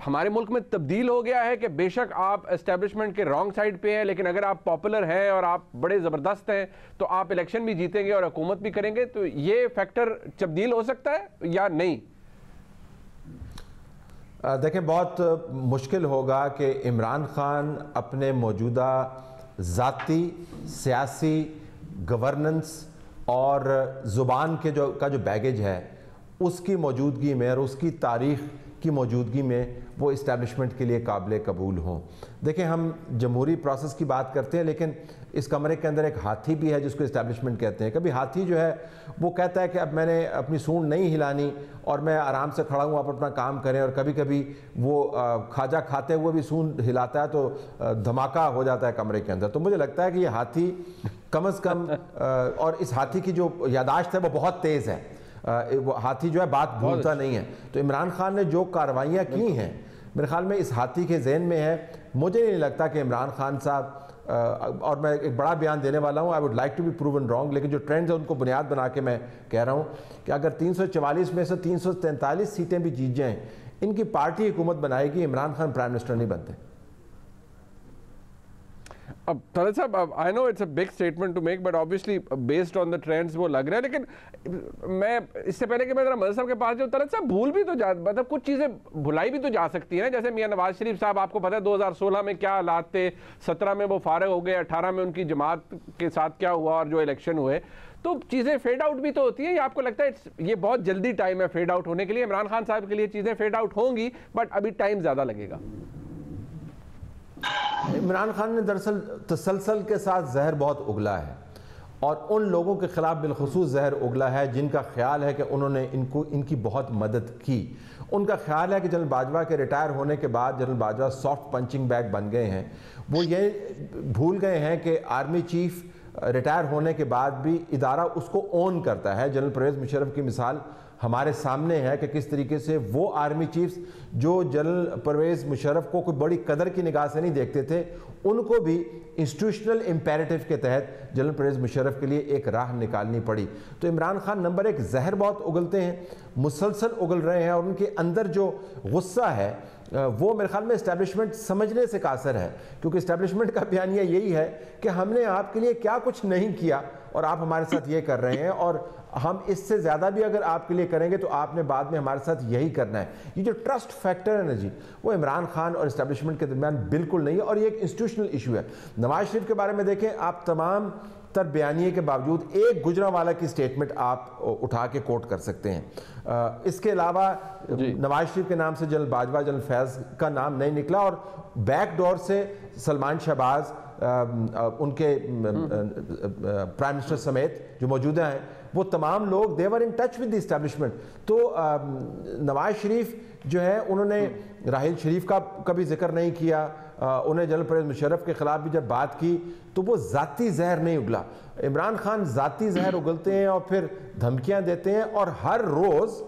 हमारे मुल्क में तब्दील हो गया है कि बेशक आप इस्टेब्लिशमेंट के रॉन्ग साइड पे हैं, लेकिन अगर आप पॉपुलर हैं और आप बड़े ज़बरदस्त हैं तो आप इलेक्शन भी जीतेंगे और हुकूमत भी करेंगे, तो ये फैक्टर तब्दील हो सकता है या नहीं? देखें, बहुत मुश्किल होगा कि इमरान खान अपने मौजूदा ज़ाती, सियासी, गवर्नेंस और ज़ुबान के जो बैगेज है उसकी मौजूदगी में और उसकी तारीख़ की मौजूदगी में वो इस्टेब्लिशमेंट के लिए काबिल कबूल हों। देखें, हम जमहूरी प्रोसेस की बात करते हैं, लेकिन इस कमरे के अंदर एक हाथी भी है जिसको इस्टेब्लिशमेंट कहते हैं। कभी हाथी जो है वो कहता है कि अब मैंने अपनी सूंड नहीं हिलानी और मैं आराम से खड़ा हूँ, आप अपना काम करें, और कभी कभी वो खाजा खाते हुए भी सूंड हिलाता है तो धमाका हो जाता है कमरे के अंदर। तो मुझे लगता है कि ये हाथी कम अज़ कम और इस हाथी की जो यादाश्त है वो बहुत तेज़ है, वो हाथी जो है बात भूलता नहीं है। तो इमरान खान ने जो कार्रवाइयाँ की हैं मेरे ख्याल में इस हाथी के जहन में है। मुझे नहीं लगता कि इमरान खान साहब, और मैं एक बड़ा बयान देने वाला हूँ, I would like to be proven wrong, लेकिन जो ट्रेंड्स है उनको बुनियाद बना के मैं कह रहा हूँ कि अगर 344 में से 343 सीटें भी जीत जाएँ, इनकी पार्टी हुकूमत बनाएगी, इमरान खान प्राइम मिनिस्टर नहीं बनते। अब तलत साहब, I know it's a big statement to make, but obviously based on the trends वो लग रहा है, लेकिन मैं इससे पहले कि मैं जरा मदद साहब के पास जाऊँ, तलत साहब भूल भी तो जा, मतलब कुछ चीज़ें भुलाई भी तो जा सकती है ना, जैसे मियां नवाज शरीफ साहब, आपको पता है 2016 में क्या हालात थे, 17 में वो फारग हो गए, 18 में उनकी जमात के साथ क्या हुआ और जो इलेक्शन हुए, तो चीज़ें फेड आउट भी तो होती है, या आपको लगता है ये बहुत जल्दी टाइम है फेड आउट होने के लिए? इमरान खान साहब के लिए चीज़ें फेड आउट होंगी बट अभी टाइम ज़्यादा लगेगा। इमरान खान ने दरअसल तसलसल के साथ जहर बहुत उगला है, और उन लोगों के ख़िलाफ़ बिलखुसूस जहर उगला है जिनका ख्याल है कि उन्होंने इनकी बहुत मदद की। उनका ख्याल है कि जनरल बाजवा के रिटायर होने के बाद general Bajwa soft punching bag बन गए हैं। वो ये भूल गए हैं कि आर्मी चीफ रिटायर होने के बाद भी इदारा उसको ओन करता है। जनरल परवेज़ मुशर्रफ की मिसाल हमारे सामने है कि किस तरीके से वो आर्मी चीफ्स जो जनरल परवेज़ मुशर्रफ को कोई बड़ी कदर की निगाह से नहीं देखते थे, उनको भी इंस्टीट्यूशनल इम्पेरेटिव के तहत जनरल परवेज़ मुशर्रफ के लिए एक राह निकालनी पड़ी। तो इमरान खान नंबर एक जहर बहुत उगलते हैं, मुसलसल उगल रहे हैं, और उनके अंदर जो गुस्सा है वो मेरे ख्याल में इस्टेब्लिशमेंट समझने से कासर है, क्योंकि इस्टेब्लिशमेंट का बयानिया यही है कि हमने आपके लिए क्या कुछ नहीं किया और आप हमारे साथ ये कर रहे हैं, और हम इससे ज़्यादा भी अगर आपके लिए करेंगे तो आपने बाद में हमारे साथ यही करना है। ये जो ट्रस्ट फैक्टर है ना जी, वो इमरान खान और इस्टेब्लिशमेंट के दरमियान बिल्कुल नहीं है, और ये एक इंस्टीट्यूशनल इशू है। नवाज शरीफ के बारे में देखें, आप तमाम तर बयानिए के बावजूद एक गुजरांवाला की स्टेटमेंट आप उठा के कोट कर सकते हैं। इसके अलावा नवाज शरीफ के नाम से जनरल बाजवा, जनरल फैज़ का नाम नहीं निकला, और बैकडोर से सलमान शहबाज, उनके प्राइम मिनिस्टर समेत जो मौजूदा हैं, वो तमाम लोग they were in touch with the establishment. तो नवाज शरीफ जो है, उन्होंने राहिल शरीफ का कभी जिक्र नहीं किया, उन्हें जनरल परवेज़ मुशर्रफ के ख़िलाफ़ भी जब बात की तो वो ज़ाती जहर नहीं उगला। इमरान खान ज़ाती जहर उगलते हैं और फिर धमकियाँ देते हैं, और हर रोज़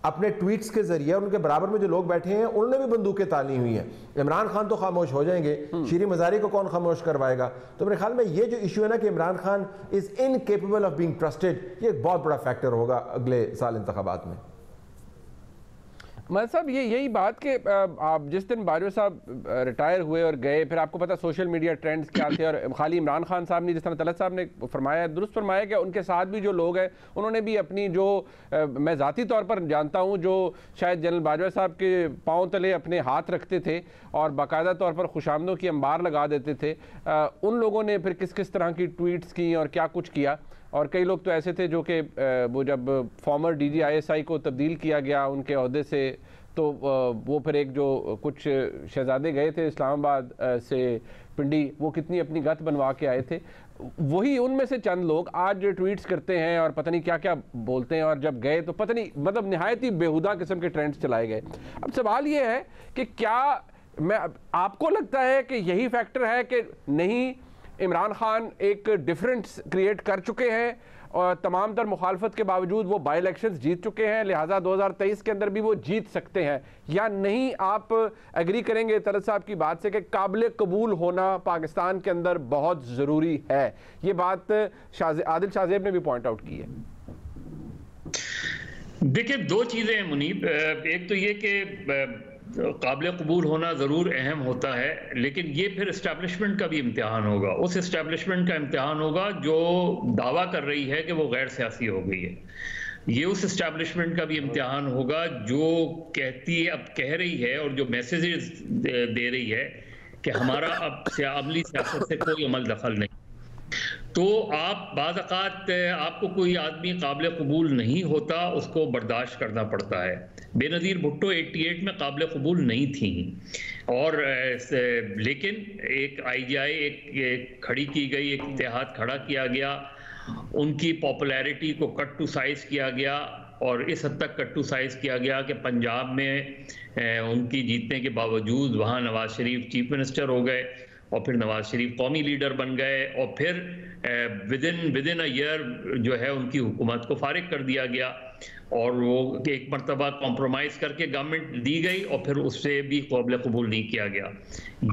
अपने ट्वीट्स के जरिए उनके बराबर में जो लोग बैठे हैं उन्होंने भी बंदूकें तानी हुई हैं। इमरान खान तो खामोश हो जाएंगे, शीरी मज़ारी को कौन खामोश करवाएगा? तो मेरे ख्याल में ये जो इशू है ना कि Imran Khan is incapable of being trusted, ये एक बहुत बड़ा फैक्टर होगा अगले साल इंतखाबात में। मतलब साहब यही बात कि आप जिस दिन बाजवा साहब रिटायर हुए और गए, फिर आपको पता सोशल मीडिया ट्रेंड्स क्या थे, और खाली इमरान खान साहब ने, जिस तरह तलत साहब ने फरमाया, दुरुस्त फरमाया कि उनके साथ भी जो लोग हैं उन्होंने भी अपनी जो मैं ज़ाती तौर पर जानता हूँ, जो शायद जनरल बाजवा साहब के पाँव तले अपने हाथ रखते थे और बाकायदा तौर पर खुशामदों की अंबार लगा देते थे, उन लोगों ने फिर किस किस तरह की ट्वीट्स की और क्या कुछ किया। और कई लोग तो ऐसे थे जो कि वो जब फॉर्मर DGISI को तब्दील किया गया उनके अहदे से, तो वो फिर एक जो कुछ शहजादे गए थे इस्लामाबाद से पिंडी, वो कितनी अपनी गत बनवा के आए थे, वही उनमें से चंद लोग आज ट्वीट्स करते हैं और पता नहीं क्या क्या बोलते हैं, और जब गए तो पता नहीं, मतलब निहायत ही बेहुदा किस्म के ट्रेंड्स चलाए गए। अब सवाल ये है कि क्या आपको लगता है कि यही फैक्टर है कि नहीं, इमरान खान एक डिफरेंस क्रिएट कर चुके हैं और तमाम तर मुखालफत के बावजूद वो बाई इलेक्शंस जीत चुके हैं, लिहाजा 2023 के अंदर भी वो जीत सकते हैं, या नहीं? आप एग्री करेंगे तलत साहब की बात से कि काबिल कबूल होना पाकिस्तान के अंदर बहुत ज़रूरी है? ये बात आदिल शाहजेब ने भी पॉइंट आउट की है। देखिए, दो चीज़ें हैं मुनीब। एक तो ये कि काबिल कबूल होना ज़रूर अहम होता है, लेकिन ये फिर इस्टेब्लिशमेंट का भी इम्तिहान होगा। उस इस्टेब्लिशमेंट का इम्तिहान होगा जो दावा कर रही है कि वो गैर सियासी हो गई है। ये उस इस्टेब्लिशमेंट का भी इम्तिहान होगा जो कहती है, अब कह रही है और जो मैसेजेस दे रही है कि हमारा अब अमली सियासत से कोई अमल दखल नहीं। तो आप बाज़ औक़ात आपको कोई आदमी काबिल कबूल नहीं होता, उसको बर्दाश्त करना पड़ता है। बेनज़ीर भुट्टो 88 में काबिल कबूल नहीं थी, और लेकिन एक IGI एक खड़ी की गई, एक इत्तेहाद खड़ा किया गया, उनकी पॉपुलैरिटी को कट टू साइज़ किया गया, और इस हद तक कट टू साइज़ किया गया कि पंजाब में उनकी जीतने के बावजूद वहाँ नवाज शरीफ चीफ मिनिस्टर हो गए, और फिर नवाज शरीफ कौमी लीडर बन गए, और फिर विदिन अ ईयर जो है उनकी हुकूमत को फारिग कर दिया गया, और वो एक मरतबा कॉम्प्रोमाइज़ करके गवर्नमेंट दी गई, और फिर उससे भी काबिल कबूल नहीं किया गया।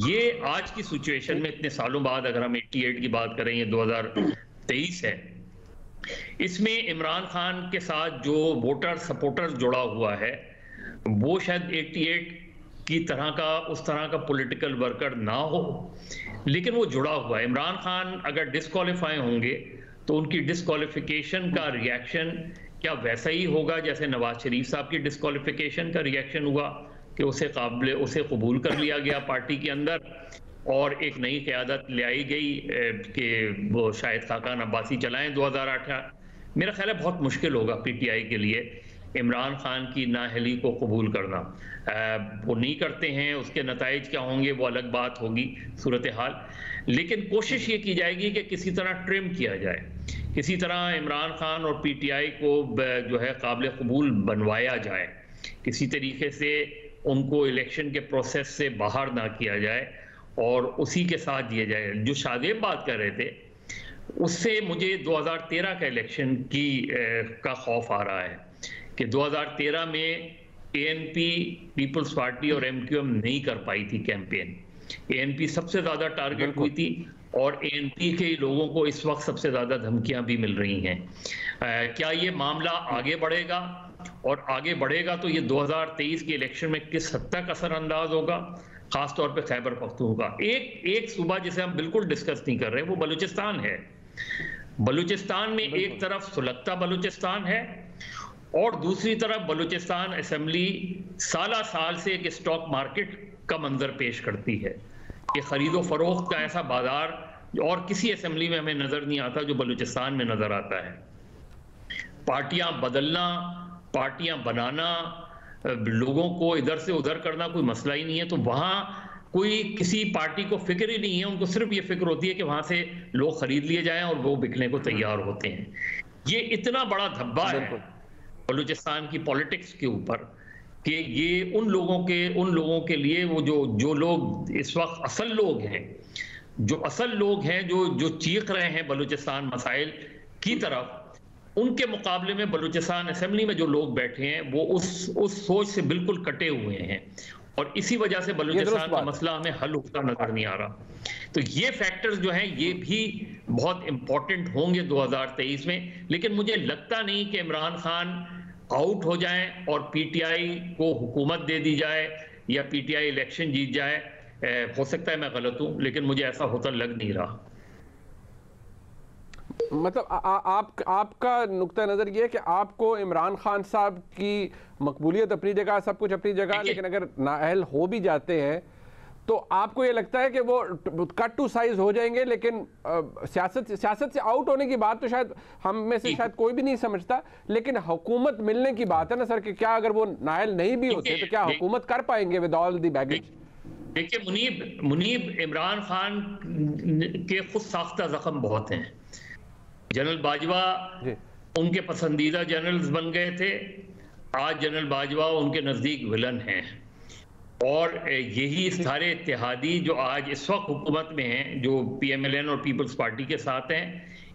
ये आज की सिचुएशन में इतने सालों बाद, अगर हम 88 की बात करें, ये 2023 है, इसमें इमरान खान के साथ जो वोटर सपोर्टर्स जुड़ा हुआ है वो शायद 88 की तरह का, उस तरह का पॉलिटिकल वर्कर ना हो, लेकिन वो जुड़ा हुआ है। इमरान खान अगर डिस्क्वालीफाई होंगे तो उनकी डिस्क्वालिफिकेशन का रिएक्शन क्या वैसा ही होगा जैसे नवाज शरीफ साहब की डिस्क्वालिफिकेशन का रिएक्शन हुआ कि उसे कबूल कर लिया गया पार्टी के अंदर, और एक नई क़यादत ले आई गई कि वो शायद खाकान अब्बासी चलाएं 2008। मेरा ख्याल है बहुत मुश्किल होगा PTI के लिए इमरान खान की नाअहली को कबूल करना। वो नहीं करते हैं, उसके नताइज क्या होंगे वो अलग बात होगी सूरत हाल, लेकिन कोशिश ये की जाएगी कि किसी तरह ट्रिम किया जाए, किसी तरह इमरान खान और पीटीआई को जो है काबिल कबूल बनवाया जाए, किसी तरीके से उनको इलेक्शन के प्रोसेस से बाहर ना किया जाए और उसी के साथ दिया जाए। जो शादेब बात कर रहे थे उससे मुझे 2013 का इलेक्शन का खौफ आ रहा है कि 2013 में एएनपी, पीपल्स पार्टी और एमक्यूएम नहीं कर पाई थी कैंपेन। एएनपी सबसे ज्यादा टारगेट हुई थी और एएनपी के लोगों को इस वक्त सबसे ज्यादा धमकियां भी मिल रही हैं। क्या ये मामला आगे बढ़ेगा, और आगे बढ़ेगा तो ये 2023 के इलेक्शन में किस हद तक असरअंदाज होगा, खासतौर पे खैबर पख्तूनख्वा। एक सूबा जिसे हम बिल्कुल डिस्कस नहीं कर रहे वो बलूचिस्तान है। बलूचिस्तान में एक तरफ सुलगता बलूचिस्तान है और दूसरी तरफ बलूचिस्तान असेंबली साल से एक स्टॉक मार्केट का मंजर पेश करती है कि खरीदो फरोख्त का ऐसा बाजार और किसी असेंबली में हमें नजर नहीं आता जो बलूचिस्तान में नजर आता है। पार्टियां बदलना, पार्टियां बनाना, लोगों को इधर से उधर करना कोई मसला ही नहीं है। तो वहां कोई किसी पार्टी को फिक्र ही नहीं है, उनको सिर्फ ये फिक्र होती है कि वहां से लोग खरीद लिए जाएं और वो बिकने को तैयार होते हैं। ये इतना बड़ा धब्बा है बलूचिस्तान की पॉलिटिक्स के ऊपर कि ये उन लोगों के लिए वो जो लोग इस वक्त असल लोग हैं जो चीख रहे हैं बलूचिस्तान मसाइल की तरफ, उनके मुकाबले में बलूचिस्तान असेंबली में जो लोग बैठे हैं वो उस सोच से बिल्कुल कटे हुए हैं और इसी वजह से बलूचिस्तान का मसला हमें हल होता नजर नहीं आ रहा। तो ये फैक्टर्स जो हैं ये भी बहुत इंपॉर्टेंट होंगे 2023 में। लेकिन मुझे लगता नहीं कि इमरान खान आउट हो जाएं और पीटीआई को हुकूमत दे दी जाए या पीटीआई इलेक्शन जीत जाए। हो सकता है मैं गलत हूं, लेकिन मुझे ऐसा होता लग नहीं रहा। मतलब आपका नुक्ता नज़र ये है कि आपको इमरान खान साहब की मकबूलियत अपनी जगह, सब कुछ अपनी जगह, लेकिन अगर नाअहल हो भी जाते हैं तो आपको ये लगता है कि वो कट टू साइज हो जाएंगे। लेकिन सियासत से आउट होने की बात तो शायद हम में से शायद कोई भी नहीं समझता, लेकिन हुकूमत मिलने की बात है ना सर, कि क्या अगर वो नाअहल नहीं भी होते तो क्या हुकूमत कर पाएंगे विद ऑल द बैगेज? देखिए मुनीब इमरान खान के खुद साख्ता जख्म बहुत हैं। जनरल बाजवा उनके पसंदीदा जनरल्स बन गए थे, आज जनरल बाजवा उनके नजदीक विलन हैं और यही सारे इत्तेहादी जो आज इस वक्त हुकूमत में हैं, जो पीएमएलएन और पीपल्स पार्टी के साथ हैं,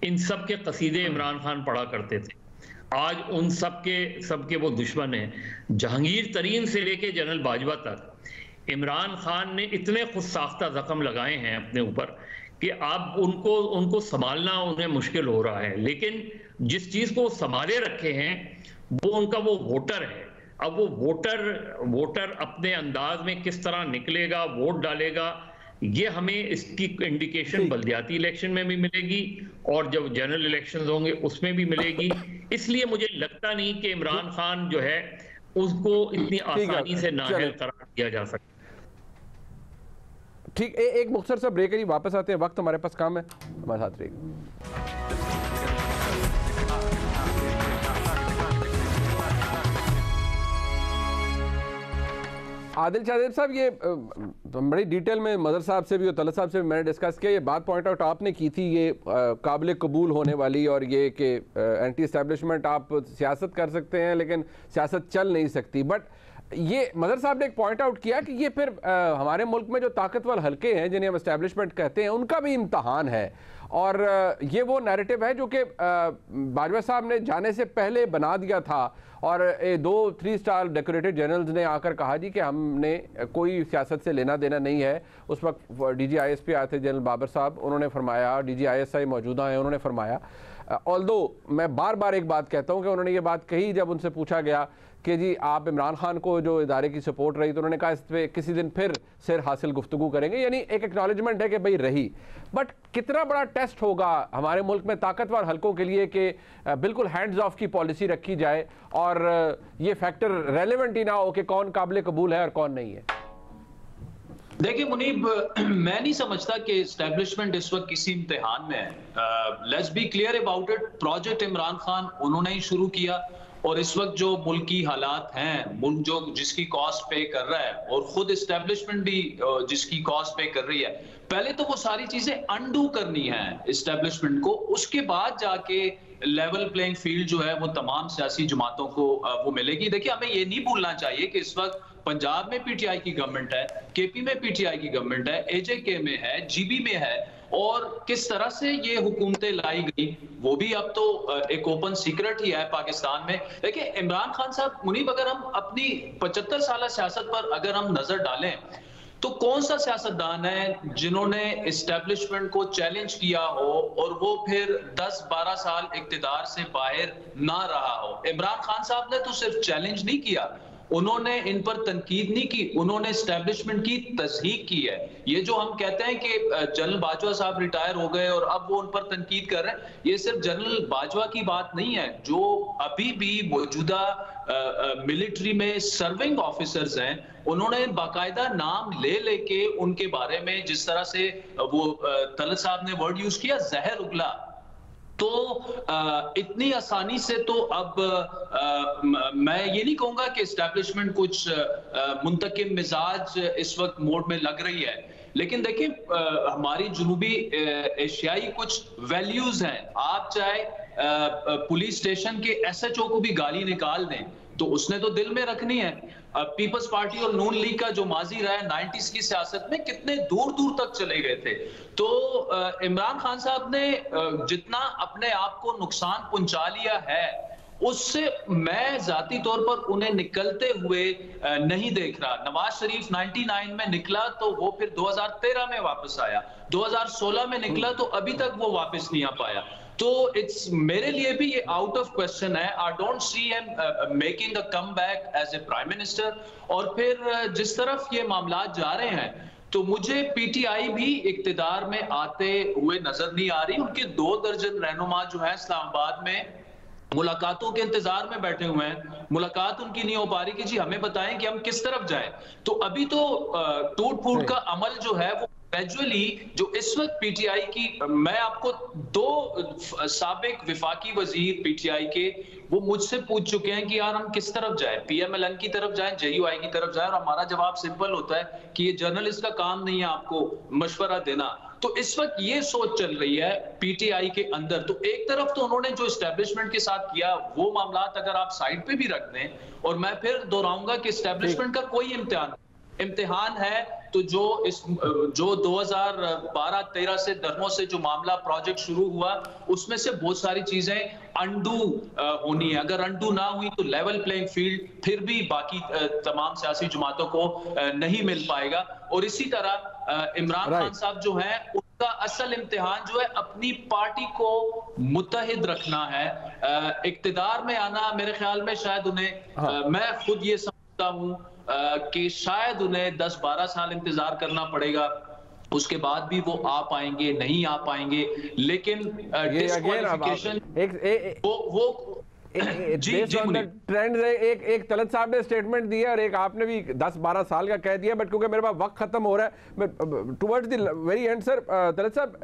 इन सब के कसीदे इमरान खान पढ़ा करते थे। आज उन सबके वो दुश्मन हैं। जहांगीर तरीन से लेके जनरल बाजवा तक इमरान खान ने इतने खुद साख्ता जख्म लगाए हैं अपने ऊपर कि आप उनको संभालना उन्हें मुश्किल हो रहा है। लेकिन जिस चीज को संभाले रखे हैं वो उनका वो वोटर है। अब वो वोटर अपने अंदाज में किस तरह निकलेगा, वोट डालेगा, ये हमें इसकी इंडिकेशन बल्दियाती इलेक्शन में भी मिलेगी और जब जनरल इलेक्शंस होंगे उसमें भी मिलेगी। इसलिए मुझे लगता नहीं कि इमरान खान जो है उसको इतनी आसानी से नाअहल करार दिया जा सकता। ठीक, एक मुख्तसर सा ब्रेक है जी, वापस आते हैं, वक्त हमारे पास कम है, हमारे साथ रहिए। आदिल शादेब साहब, ये बड़ी डिटेल में मदर साहब से भी और तलत साहब से भी मैंने डिस्कस किया। ये बात पॉइंट आउट आपने की थी, ये काबिल कबूल होने वाली, और ये कि एंटी एस्टेब्लिशमेंट आप सियासत कर सकते हैं लेकिन सियासत चल नहीं सकती। बट ये मदर साहब ने एक पॉइंट आउट किया कि ये फिर हमारे मुल्क में जो ताकतवर हलके हैं जिन्हें हम एस्टेब्लिशमेंट कहते हैं उनका भी इम्तहान है। और ये वो नैरेटिव है जो कि बाजवा साहब ने जाने से पहले बना दिया था और 2-3 स्टार डेकोरेटेड जनरल्स ने आकर कहा जी कि हमने कोई सियासत से लेना देना नहीं है। उस वक्त DGISP आए थे जनरल बाबर साहब, उन्होंने फरमाया, DGISI मौजूदा है, उन्होंने फरमाया। ऑल्दो मैं बार बार एक बात कहता हूँ कि उन्होंने ये बात कही जब उनसे पूछा गया कि जी आप इमरान खान को जो इदारे की सपोर्ट रही, तो उन्होंने कहा इस पर किसी दिन फिर सिर हासिल गुफ्तगू करेंगे, यानी एक एक्नॉलेजमेंट है कि भाई रही। बट कितना बड़ा टेस्ट होगा हमारे मुल्क में ताकतवर हलकों के लिए कि बिल्कुल हैंड्स ऑफ की पॉलिसी रखी जाए और ये फैक्टर रेलेवेंट ही ना हो कि कौन काबिल कबूल है और कौन नहीं है। देखिए मुनीब, मैं नहीं समझता कि एस्टेब्लिशमेंट इस वक्त किसी इम्तिहान में है। Let's be clear about it. Project Imran Khan उन्होंने ही शुरू किया और इस वक्त जो मुल्क की हालात हैं, मुल्क जो जिसकी कॉस्ट पे कर रहा है और खुद इस्टेब्लिशमेंट भी जिसकी कॉस्ट पे कर रही है, पहले तो वो सारी चीजें अनडू करनी है इस्टेब्लिशमेंट को, उसके बाद जाके लेवल प्लेइंग फील्ड जो है वो तमाम सियासी जमातों को वो मिलेगी। देखिए, हमें ये नहीं भूलना चाहिए कि इस वक्त पंजाब में पीटीआई की गवर्नमेंट है, केपी में पीटीआई की गवर्नमेंट है, एजेके में है, जीबी में है, और किस तरह से ये हुकूमतें लाई गई वो भी अब तो एक ओपन सीक्रेट ही है पाकिस्तान में। देखिए, इमरान खान साहब, मुनीब, अगर हम अपनी 75 साल सियासत पर अगर हम नजर डालें तो कौन सा सियासतदान है जिन्होंने इस्टेब्लिशमेंट को चैलेंज किया हो और वो फिर 10-12 साल इक्तिदार से बाहर ना रहा हो? इमरान खान साहब ने तो सिर्फ चैलेंज नहीं किया, उन्होंने इन पर तनकीद नहीं की, उन्होंने एस्टेब्लिशमेंट की तस्दीक की है। ये जो हम कहते हैं कि जनरल बाजवा साहब रिटायर हो गए और अब वो उन पर तनकीद कर रहे हैं, ये सिर्फ जनरल बाजवा की बात नहीं है। जो अभी भी मौजूदा मिलिट्री में सर्विंग ऑफिसर्स हैं, उन्होंने बाकायदा नाम ले लेके उनके बारे में जिस तरह से वो तलत साहब ने वर्ड यूज किया, जहर उगला, तो इतनी आसानी से तो अब मैं ये नहीं कहूंगा कि एस्टैब्लिशमेंट कुछ मुंतकिम मिजाज इस वक्त मोड में लग रही है, लेकिन देखिए हमारी जनूबी एशियाई कुछ वैल्यूज हैं। आप चाहे पुलिस स्टेशन के एसएचओ को भी गाली निकाल दें तो उसने तो दिल में रखनी है। पीपल्स पार्टी और नून लीग का जो माजी रहा है 90s की सियासत में, कितने दूर दूर तक चले गए थे। तो इमरान खान साहब ने जितना अपने आप को नुकसान पहुंचा लिया है, उससे मैं जाती तौर पर उन्हें निकलते हुए नहीं देख रहा। नवाज शरीफ 99 में निकला तो वो फिर 2013 में वापस आया, 2016 में निकला तो अभी तक वो वापस नहीं आ पाया। तो इट्स मेरे लिए भी ये आउट ऑफ क्वेश्चन है। I don't see him making a comeback as a prime minister. और फिर जिस तरफ ये मामला जा रहे हैं, तो मुझे पीटीआई भी इक्तिदार में आते हुए नजर नहीं आ रही। उनके 2 दर्जन रहनुमा जो है इस्लामाबाद में मुलाकातों के इंतजार में बैठे हुए हैं, मुलाकात उनकी नहीं हो पा रही कि जी हमें बताएं कि हम किस तरफ जाएं। तो अभी तो टूट फूट का अमल जो है वो ग्रेजुअली, जो इस वक्त पीटीआई की, मैं आपको 2 साबिक विफाकी वजीर पीटीआई के वो मुझसे पूछ चुके हैं कि यार हम किस तरफ जाएं, पीएमएलएन की तरफ जाएं, जेयूआई की तरफ जाएं, और हमारा जवाब सिंपल होता है कि ये जर्नलिस्ट का काम नहीं है आपको मशवरा देना। तो इस वक्त ये सोच चल रही है पीटीआई के अंदर। तो एक तरफ तो उन्होंने जो एस्टेब्लिशमेंट के साथ किया वो मामलात अगर आप साइड पे भी रख दें, और मैं फिर दोहराऊंगा कि एस्टेब्लिशमेंट का कोई इम्तिहान है तो जो 2012-13 से धर्मों से जो मामला प्रोजेक्ट शुरू हुआ, उसमें से बहुत सारी चीजें अनडू होनी है। अगर अनडू ना हुई तो लेवल प्लेइंग फील्ड फिर भी बाकी तमाम सियासी जमातों को नहीं मिल पाएगा। और इसी तरह इमरान खान साहब जो हैं, उनका असल इम्तिहान जो है अपनी पार्टी को मुत्तहिद रखना है। इक्तिदार में आना मेरे ख्याल में शायद उन्हें, मैं खुद ये समझता हूं कि शायद उन्हें 10-12 साल इंतजार करना पड़ेगा, उसके बाद भी वो आ पाएंगे नहीं आ पाएंगे। लेकिन डिस्क्वालिफिकेशन ट्रेंड है। एक तलत साहब ने स्टेटमेंट दिया और एक आपने भी 10-12 साल का कह दिया, बट क्योंकि मेरे पास वक्त खत्म हो रहा है, towards the very and sir, Talat साहब,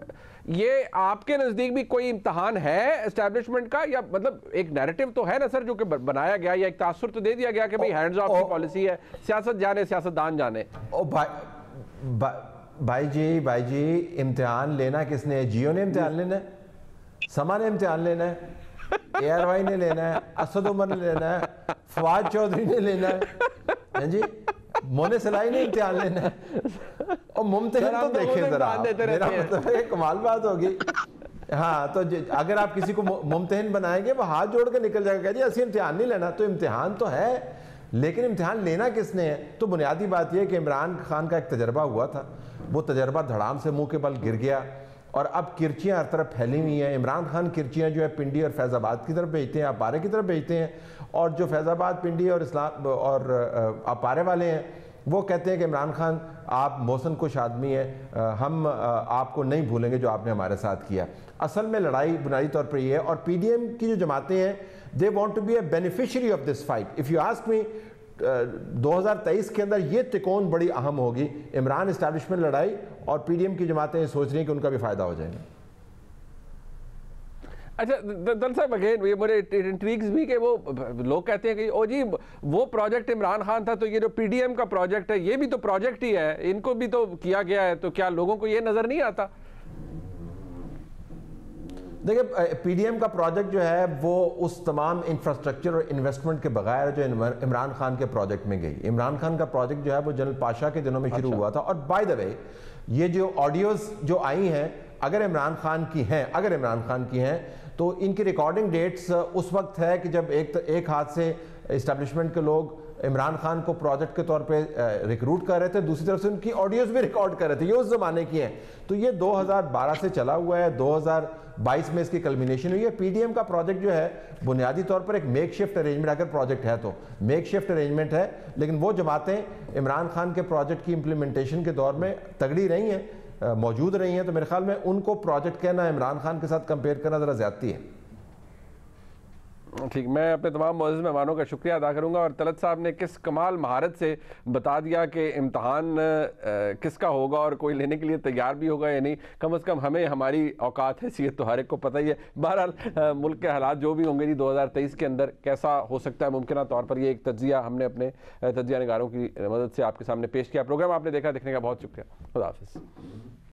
ये आपके नजदीक भी कोई इम्तिहान है एस्टैब्लिशमेंट का, या मतलब एक नैरेटिव तो है ना सर जो कि बनाया गया, या एक तासुर तो दे दिया गया कि भाई हैंड्स ऑफ की पॉलिसी है, सियासत जाने सियासतदान जाने? भाई जी, इम्तिहान लेना किसने है? जियो ने इम्तिहान लेना है, समा ने इम्तिहान लेना है, एआरवाई ने लेना है, असद उमर ने लेना है, फवाद चौधरी ने लेना है जी, मोने सलाई ने इम्तिहान लेना है, और मुमतहिन तो देखें जरा, मेरा मतलब है कमाल बात होगी। हाँ, तो अगर आप किसी को मुमतहिन बनाएंगे वो हाथ जोड़ के निकल जाएगा जी असली इम्तिहान नहीं लेना। तो इम्तिहान तो है, लेकिन इम्तिहान लेना किसने है? तो बुनियादी बात यह कि इमरान खान का एक तजर्बा हुआ था, वो तजर्बा धड़ाम से मुंह के बल गिर गया, और अब किरचियाँ हर तरफ फैली हुई हैं। इमरान खान किरचियाँ जो है पिंडी और फैज़ाबाद की तरफ भेजते हैं, अपारे की तरफ भेजते हैं, और जो फैज़ाबाद, पिंडी और इस्लाम और अपारे वाले हैं वो कहते हैं कि इमरान खान आप मौसन कुश आदमी हैं, हम आपको नहीं भूलेंगे जो आपने हमारे साथ किया। असल में लड़ाई बुनियादी तौर पर ये है, और पीडीएम की जो जमातें हैं they want to be a beneficiary of this fight. If you ask me, 2023 के अंदर ये तिकोन बड़ी अहम होगी, इमरान इस्टेब्लिशमेंट लड़ाई, और पीडीएम की जमातें सोच रही हैं कि उनका भी फायदा हो जाएगा। अच्छा दल साहब, अगेन ये मुझे इंट्रीग्स भी कि वो लोग कहते हैं कि ओ जी वो प्रोजेक्ट इमरान खान था, तो ये जो पीडीएम का प्रोजेक्ट है ये भी तो प्रोजेक्ट ही है, इनको भी तो किया गया है, तो क्या लोगों को ये नजर नहीं आता? देखिए पीडीएम का प्रोजेक्ट जो है वो उस तमाम इंफ्रास्ट्रक्चर और इन्वेस्टमेंट के बगैर जो इमरान खान के प्रोजेक्ट में गई। इमरान खान का प्रोजेक्ट जो है वो जनरल पाशा के दिनों में शुरू हुआ था। और बाय द वे ये जो ऑडियोज जो आई हैं अगर इमरान खान की हैं तो इनकी रिकॉर्डिंग डेट्स उस वक्त है कि जब एक हाथ से इस्टेब्लिशमेंट के लोग इमरान खान को प्रोजेक्ट के तौर पे रिक्रूट कर रहे थे, दूसरी तरफ से उनकी ऑडियोज भी रिकॉर्ड कर रहे थे। ये उस जमाने की हैं। तो ये 2012 से चला हुआ है, 2022 में इसकी कल्मिनेशन हुई है। पीडीएम का प्रोजेक्ट जो है बुनियादी तौर पर एक मेक शिफ्ट अरेंजमेंट, अगर प्रोजेक्ट है तो मेक शिफ्ट अरेंजमेंट है, लेकिन वो जमातें इमरान खान के प्रोजेक्ट की इंप्लीमेंटेशन के दौर में तगड़ी रही हैं, मौजूद रही हैं। तो मेरे ख्याल में उनको प्रोजेक्ट कहना इमरान खान के साथ कंपेयर करना ज़रा ज़्यादती है। ठीक, मैं अपने तमाम मौजूद मेहमानों का शुक्रिया अदा करूंगा। और तलत साहब ने किस कमाल महारत से बता दिया कि इम्तहान किसका होगा और कोई लेने के लिए तैयार भी होगा या नहीं। कम से कम हमें हमारी औकात हैसियत तो हर एक को पता ही है। बहरहाल मुल्क के हालात जो भी होंगे जी 2023 के अंदर कैसा हो सकता है, मुमकिन तौर पर ये एक तज्जिया हमने अपने तज्जिया निगारों की मदद से आपके सामने पेश किया। प्रोग्राम आपने देखा, देखने का बहुत शुक्रिया। खुदा हाफिज़।